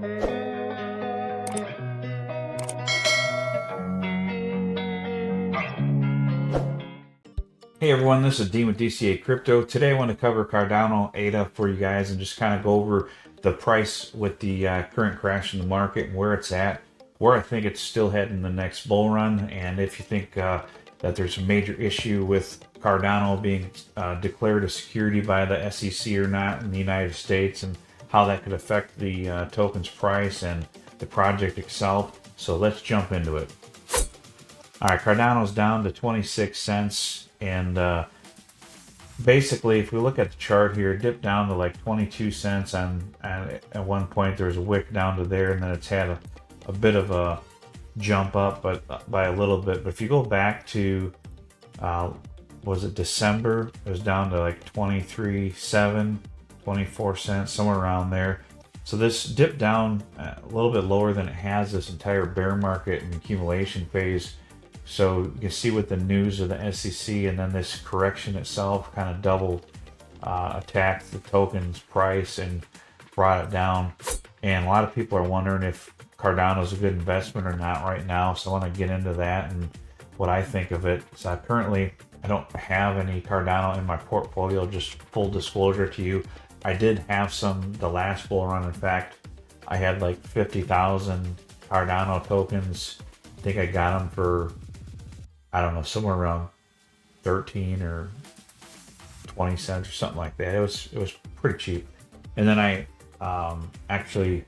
Hey everyone, this is Dean with DCA Crypto. Today I want to cover Cardano ADA for you guys and just kind of go over the price with the current crash in the market and where it's at, where I think it's still heading the next bull run, and if you think that there's a major issue with Cardano being declared a security by the SEC or not in the United States, and how that could affect the token's price and the project itself. So let's jump into it. All right, Cardano's down to 26 cents. And basically, if we look at the chart here, it dipped down to like 22 cents at one point. There was a wick down to there, and then it's had a bit of a jump up, but by a little bit. But if you go back to, was it December? It was down to like 23.7, 24 cents, somewhere around there. So this dipped down a little bit lower than it has this entire bear market and accumulation phase. So you can see with the news of the SEC and then this correction itself kind of double attacked the token's price and brought it down. And a lot of people are wondering if Cardano is a good investment or not right now. So I want to get into that and what I think of it. So currently I don't have any Cardano in my portfolio, just full disclosure to you. I did have some the last bull run. In fact, I had like 50,000 Cardano tokens. I think I got them for, I don't know, somewhere around 13 or 20 cents or something like that. It was pretty cheap. And then I actually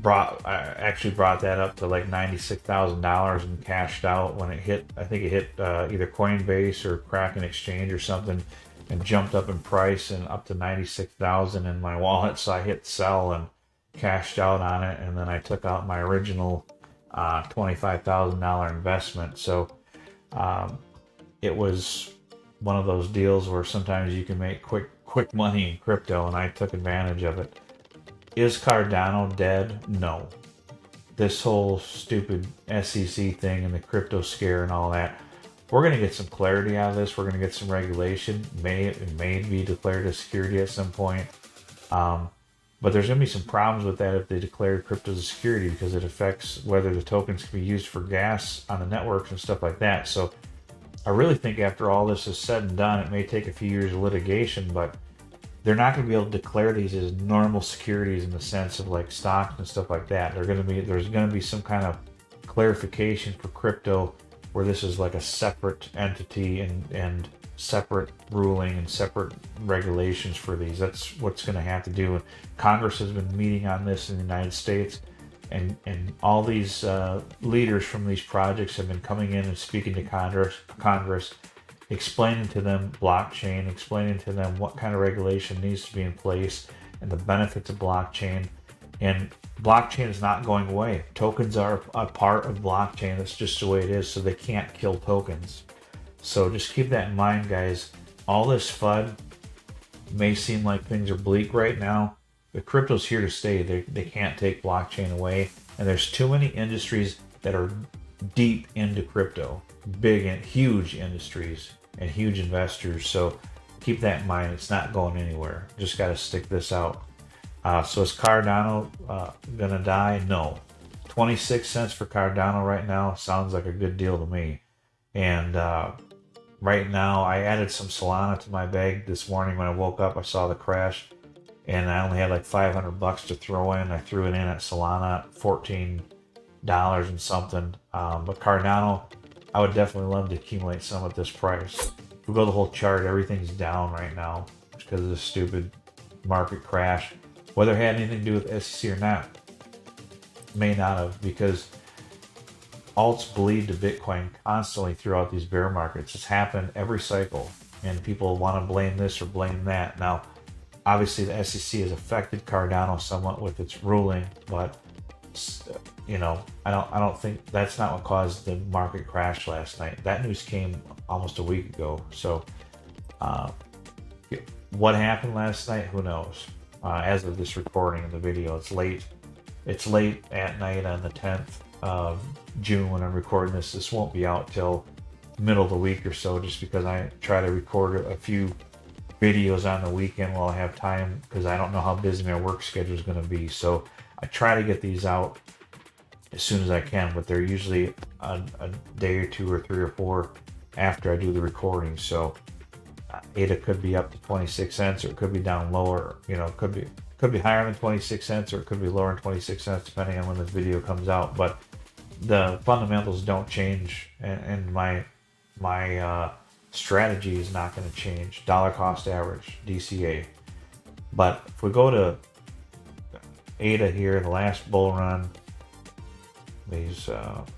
brought that up to like $96,000 and cashed out when it hit. I think it hit either Coinbase or Kraken Exchange or something, and jumped up in price and up to 96,000 in my wallet. So I hit sell and cashed out on it, and then I took out my original $25,000 investment. So it was one of those deals where sometimes you can make quick money in crypto, and I took advantage of it. Is Cardano dead? No. This whole stupid SEC thing and the crypto scare and all that, we're going to get some clarity out of this. We're going to get some regulation. It may be declared a security at some point. But there's going to be some problems with that if they declare crypto as a security, because it affects whether the tokens can be used for gas on the networks and stuff like that. So I really think after all this is said and done, it may take a few years of litigation, but they're not going to be able to declare these as normal securities in the sense of like stocks and stuff like that. There's going to be some kind of clarification for crypto where this is like a separate entity and separate ruling and separate regulations for these. That's what's going to have to do. And Congress has been meeting on this in the United States, and all these leaders from these projects have been coming in and speaking to Congress, explaining to them blockchain, explaining to them what kind of regulation needs to be in place and the benefits of blockchain. And blockchain is not going away. Tokens are a part of blockchain. That's just the way it is. So they can't kill tokens. So just keep that in mind, guys. All this FUD may seem like things are bleak right now, but crypto's here to stay. They can't take blockchain away. And there's too many industries that are deep into crypto. Big and huge industries and huge investors. So keep that in mind. It's not going anywhere. Just got to stick this out. So is Cardano gonna die? No. 26 cents for Cardano right now sounds like a good deal to me. And right now, I added some Solana to my bag this morning when I woke up. I saw the crash, and I only had like $500 to throw in. I threw it in at Solana, $14 and something. But Cardano, I would definitely love to accumulate some at this price. If we go the whole chart, everything's down right now because of this stupid market crash. Whether it had anything to do with SEC or not, may not have, because alts bleed to Bitcoin constantly throughout these bear markets. It's happened every cycle, and people want to blame this or blame that. Now, obviously, the SEC has affected Cardano somewhat with its ruling, but I don't think that's not what caused the market crash last night. That news came almost a week ago. So, what happened last night? Who knows? As of this recording of the video, it's late. It's late at night on the 10th of June when I'm recording this. This won't be out till middle of the week or so, just because I try to record a few videos on the weekend while I have time, because I don't know how busy my work schedule is going to be. So I try to get these out as soon as I can, but they're usually a day or two or three or four after I do the recording. So ADA could be up to 26 cents, or it could be down lower. You know, could be higher than 26 cents, or it could be lower than 26 cents, depending on when this video comes out. But the fundamentals don't change, and my strategy is not going to change. Dollar cost average, DCA. But if we go to ADA here, the last bull run, these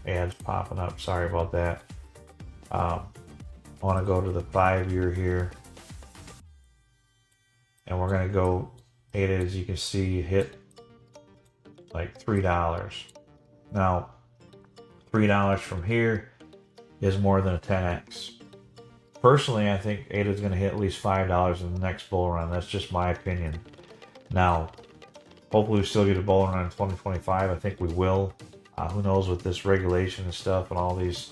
ads popping up, sorry about that. I want to go to the 5-year here, and we're going to go ADA, as you can see, hit like $3. Now $3 from here is more than a 10x. Personally, I think ADA is going to hit at least $5 in the next bull run. That's just my opinion. Now, hopefully we still get a bull run in 2025. I think we will. Who knows with this regulation and stuff and all these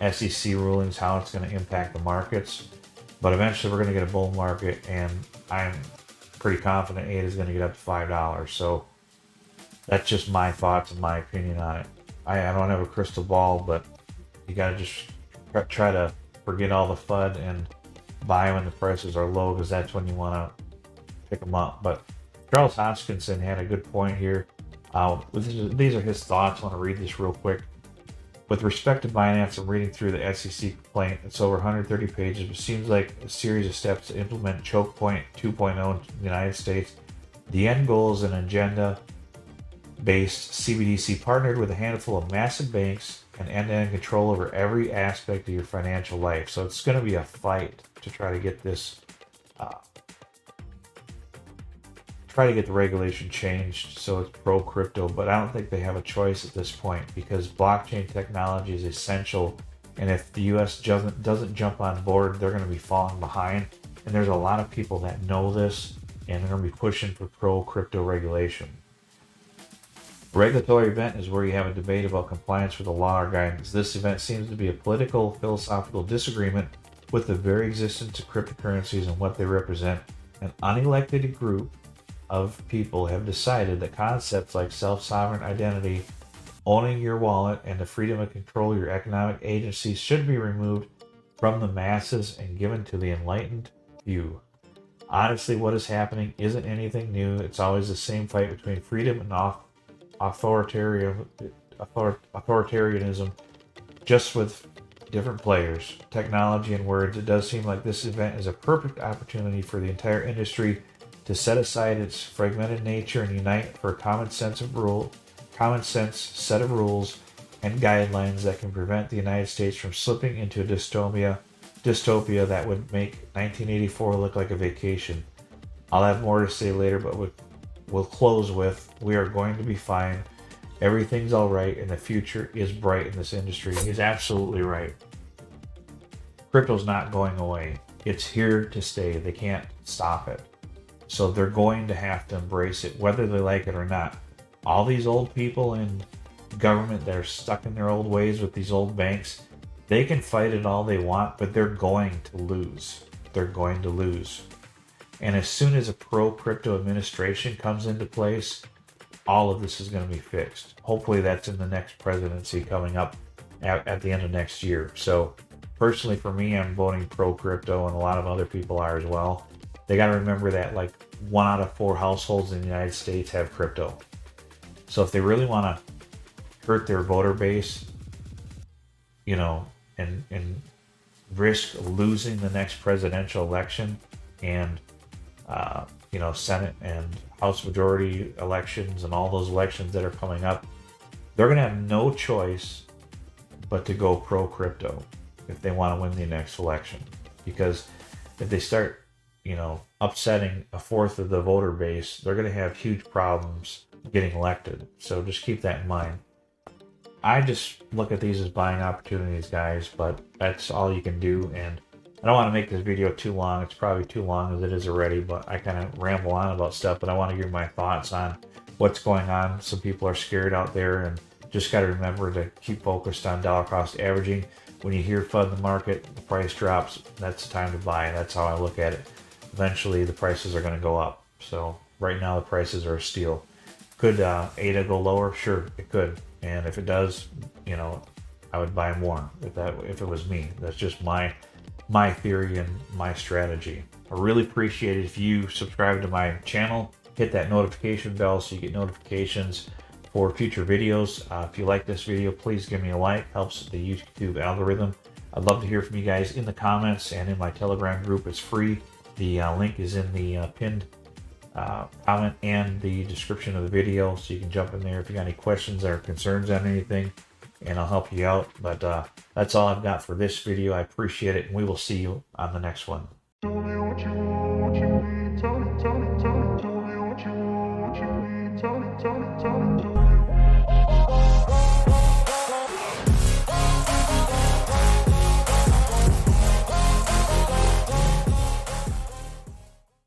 SEC rulings, how it's going to impact the markets. But eventually we're going to get a bull market, and I'm pretty confident ADA is going to get up to $5. So that's just my thoughts and my opinion on it. I don't have a crystal ball, but you got to just try to forget all the FUD and buy when the prices are low, because that's when you want to pick them up. But Charles Hoskinson had a good point here. These are his thoughts. I want to read this real quick. With respect to Binance, I'm reading through the SEC complaint. It's over 130 pages, but seems like a series of steps to implement Choke Point 2.0 in the United States. The end goal is an agenda-based CBDC partnered with a handful of massive banks and end-to-end control over every aspect of your financial life. So it's going to be a fight to try to get this, the regulation changed so it's pro-crypto, but I don't think they have a choice at this point, because blockchain technology is essential, and if the US doesn't jump on board, they're going to be falling behind. And there's a lot of people that know this, and they're going to be pushing for pro-crypto regulation. A regulatory event is where you have a debate about compliance with the law or guidance. This event seems to be a political, philosophical disagreement with the very existence of cryptocurrencies and what they represent. An unelected group of people have decided that concepts like self-sovereign identity, owning your wallet, and the freedom to control your economic agencies should be removed from the masses and given to the enlightened few. Honestly, what is happening isn't anything new. It's always the same fight between freedom and authoritarianism, just with different players, technology, and words. It does seem like this event is a perfect opportunity for the entire industry to set aside its fragmented nature and unite for a common sense set of rules and guidelines that can prevent the United States from slipping into a dystopia that would make 1984 look like a vacation. I'll have more to say later, but we'll close with, we are going to be fine. Everything's all right, and the future is bright in this industry. He's absolutely right. Crypto's not going away. It's here to stay. They can't stop it. So they're going to have to embrace it, whether they like it or not. All these old people in government that are stuck in their old ways with these old banks, they can fight it all they want, but they're going to lose. They're going to lose. And as soon as a pro-crypto administration comes into place, all of this is going to be fixed. Hopefully that's in the next presidency coming up at the end of next year. So personally for me, I'm voting pro-crypto, and a lot of other people are as well. They got to remember that like 1 out of 4 households in the United States have crypto. So if they really want to hurt their voter base, you know, and risk losing the next presidential election and, you know, Senate and House majority elections and all those elections that are coming up, they're going to have no choice but to go pro-crypto if they want to win the next election. Because if they start, you know, upsetting a fourth of the voter base, they're going to have huge problems getting elected. So just keep that in mind. I just look at these as buying opportunities, guys, but that's all you can do. And I don't want to make this video too long. It's probably too long as it is already, but I kind of ramble on about stuff, but I want to give my thoughts on what's going on. Some people are scared out there, and just got to remember to keep focused on dollar cost averaging. When you hear FUD in the market, the price drops, that's the time to buy. That's how I look at it. Eventually the prices are going to go up. So right now the prices are a steal. Could ADA go lower? Sure, it could. And if it does, you know, I would buy more if it was me. That's just my theory and my strategy. I really appreciate it if you subscribe to my channel, hit that notification bell so you get notifications for future videos. If you like this video, please give me a like. Helps the YouTube algorithm. I'd love to hear from you guys in the comments and in my Telegram group. It's free. The link is in the pinned comment and the description of the video, so you can jump in there if you got any questions or concerns on anything, and I'll help you out. But that's all I've got for this video. I appreciate it, and we will see you on the next one.